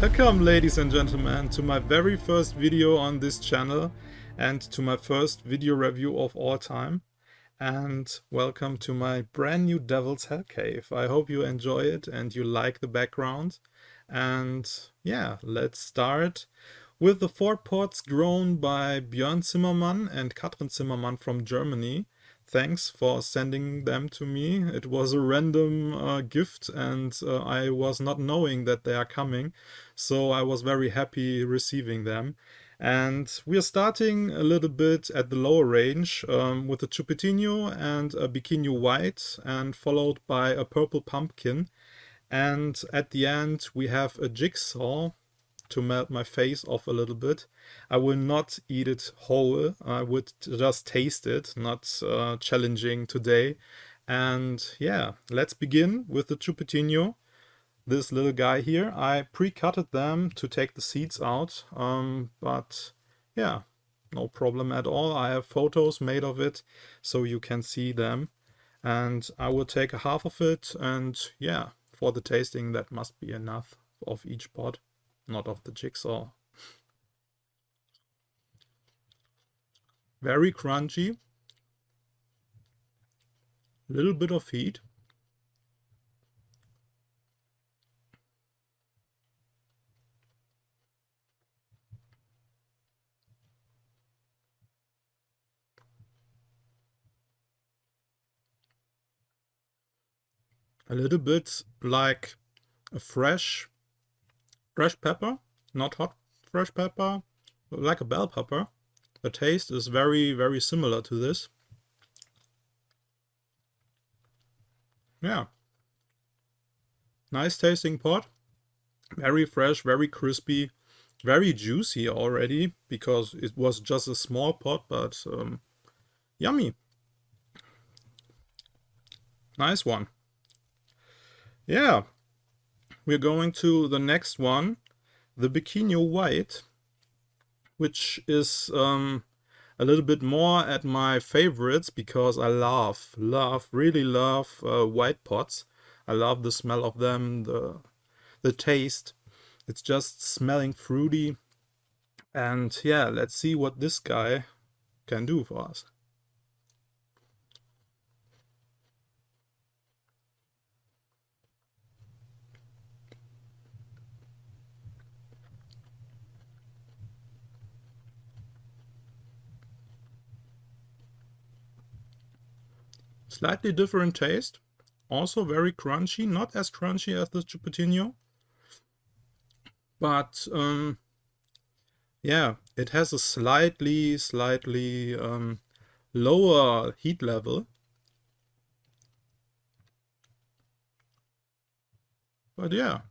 Welcome, ladies and gentlemen, to my very first video on this channel and to my first video review of all time. And welcome to my brand new Devil's Hell Cave. I hope you enjoy it and you like the background. And yeah, let's start with the 4 pots grown by Björn Zimmermann and Kathrin Zimmermann from Germany. Thanks for sending them to me. It was a random gift and I was not knowing that they are coming. So I was very happy receiving them. And we are starting a little bit at the lower range with a Chupetinho and a Biquinho White, and followed by a purple pumpkin. And at the end we have a Jigsaw to melt my face off a little bit. I will not eat it whole, I would just taste it, not challenging today. And yeah, let's begin with the Chupetinho. This little guy here, I pre-cutted them to take the seeds out, but yeah, no problem at all. I have photos made of it so you can see them. And I will take a half of it, and yeah, for the tasting that must be enough of each pot. Not of the Jigsaw. Very crunchy. Little bit of heat. A little bit like a fresh pepper, not hot fresh pepper, but like a bell pepper. The taste is very, very similar to this. Yeah. Nice tasting pot. Very fresh, very crispy, very juicy already, because it was just a small pot, but yummy. Nice one. Yeah. We're going to the next one, the Biquinho White, which is a little bit more at my favorites, because I really love white pots. I love the smell of them, the taste. It's just smelling fruity. And yeah, let's see what this guy can do for us. Slightly different taste, also very crunchy, not as crunchy as the Chupetinho, but yeah, it has a slightly lower heat level, but yeah,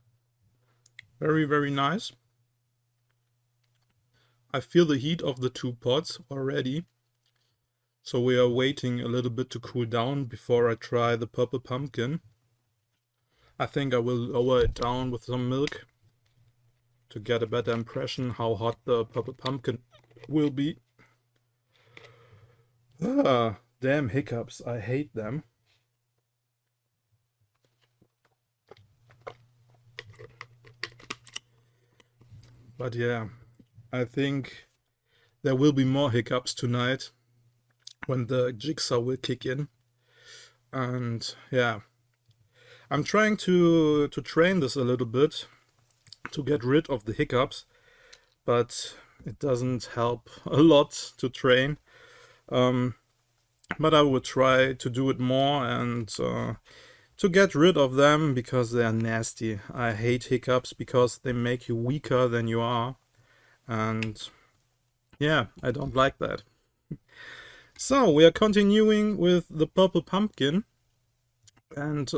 very, very nice. I feel the heat of the 2 pots already. So we are waiting a little bit to cool down before I try the purple pumpkin. I think I will lower it down with some milk to get a better impression how hot the purple pumpkin will be. Ah, damn hiccups, I hate them. But yeah, I think there will be more hiccups tonight when the Jigsaw will kick in. And yeah, I'm trying to train this a little bit to get rid of the hiccups, but it doesn't help a lot to train. But I will try to do it more and to get rid of them, because they are nasty. I hate hiccups because they make you weaker than you are, and yeah, I don't like that. So we are continuing with the purple pumpkin, and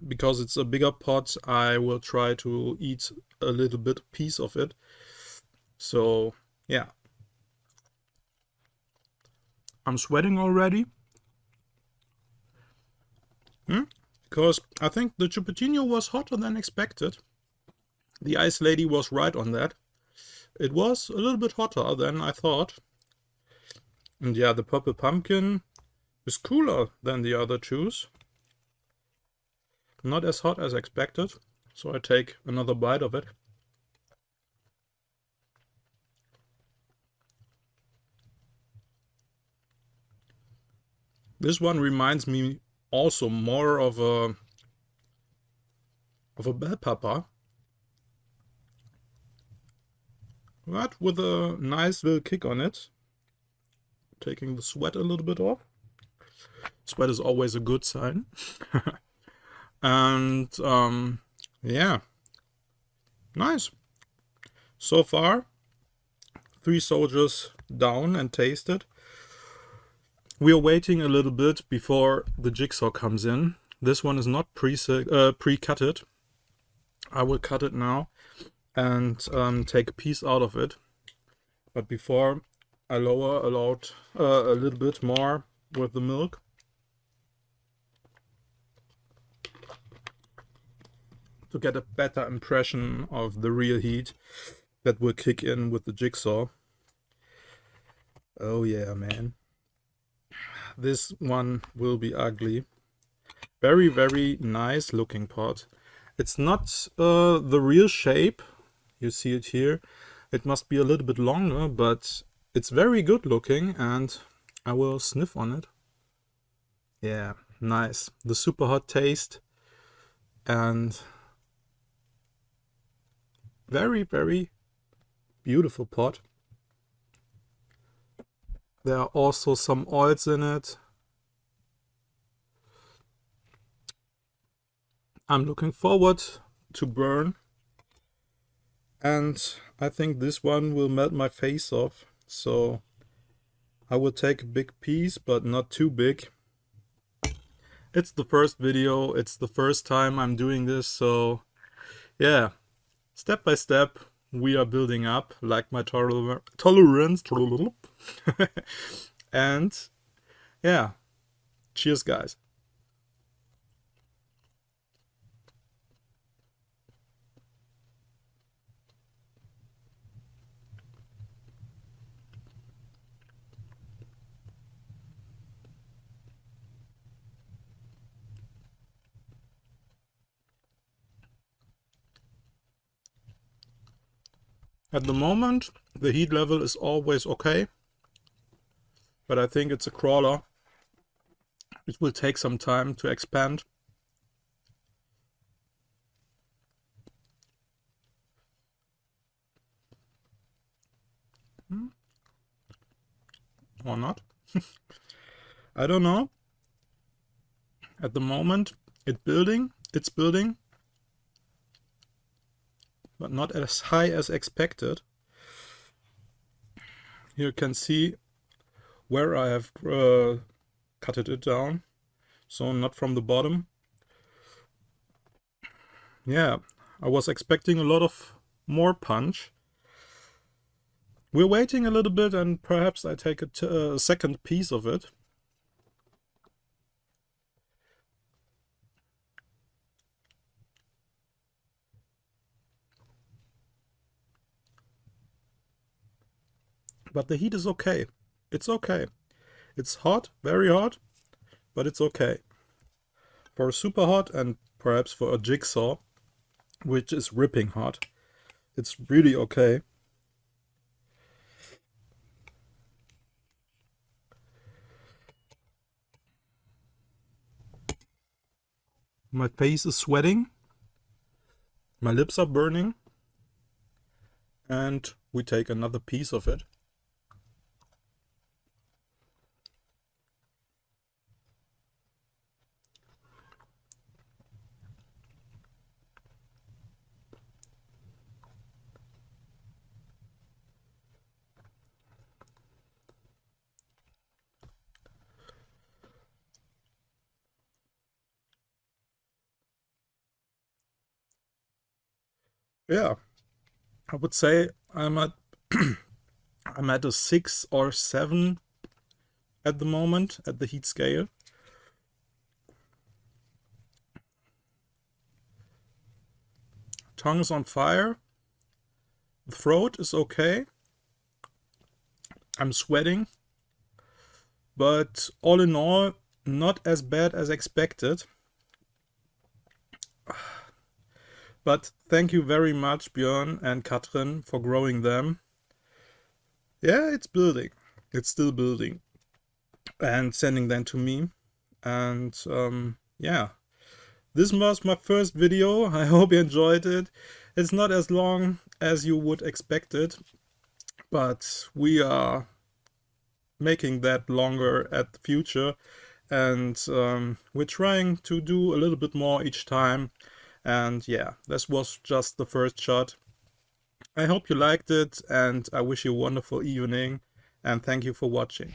because it's a bigger pot, I will try to eat a little bit piece of it. So yeah, I'm sweating already. Because I think the Chupetinho was hotter than expected. The ice lady was right on that. It was a little bit hotter than I thought. And yeah, the purple pumpkin is cooler than the other 2s. Not as hot as expected. So I take another bite of it. This one reminds me also more of a bell pepper, but with a nice little kick on it. Taking the sweat a little bit off. Sweat is always a good sign. And yeah, nice. So far, 3 soldiers down and tasted. We are waiting a little bit before the jigsaw comes in. This one is not pre-cutted. I will cut it now and take a piece out of it. But before I lower a little bit more with the milk. To get a better impression of the real heat that will kick in with the jigsaw. Oh yeah, man. This one will be ugly. Very, very nice looking pot. It's not the real shape. You see it here. It must be a little bit longer, but it's very good looking, and I will sniff on it. Yeah, nice. The super hot taste and very, very beautiful pot. There are also some oils in it. I'm looking forward to burn. And I think this one will melt my face off. So I will take a big piece, but not too big. It's the first video. It's the first time I'm doing this. So yeah, step by step, we are building up like my tolerance. And yeah, cheers guys. At the moment, the heat level is always okay, but I think it's a crawler. It will take some time to expand. Or not. I don't know. At the moment, it's building, but not as high as expected. Here you can see where I have cut it down, so not from the bottom. Yeah, I was expecting a lot of more punch. We're waiting a little bit, and perhaps I take a second piece of it. But the heat is okay. It's okay. It's hot, very hot, but it's okay. For super hot and perhaps for a jigsaw, which is ripping hot, it's really okay. My face is sweating, my lips are burning, and we take another piece of it. Yeah, I would say I'm at I'm at a 6 or 7 at the moment at the heat scale. Tongue is on fire. The throat is okay. I'm sweating, but all in all, not as bad as expected. But thank you very much, Björn and Kathrin, for growing them. Yeah, it's building. It's still building. and sending them to me. And yeah, this was my first video. I hope you enjoyed it. It's not as long as you would expect it, but we are making that longer at the future, and we're trying to do a little bit more each time. And yeah, this was just the first shot. I hope you liked it, and I wish you a wonderful evening, and thank you for watching.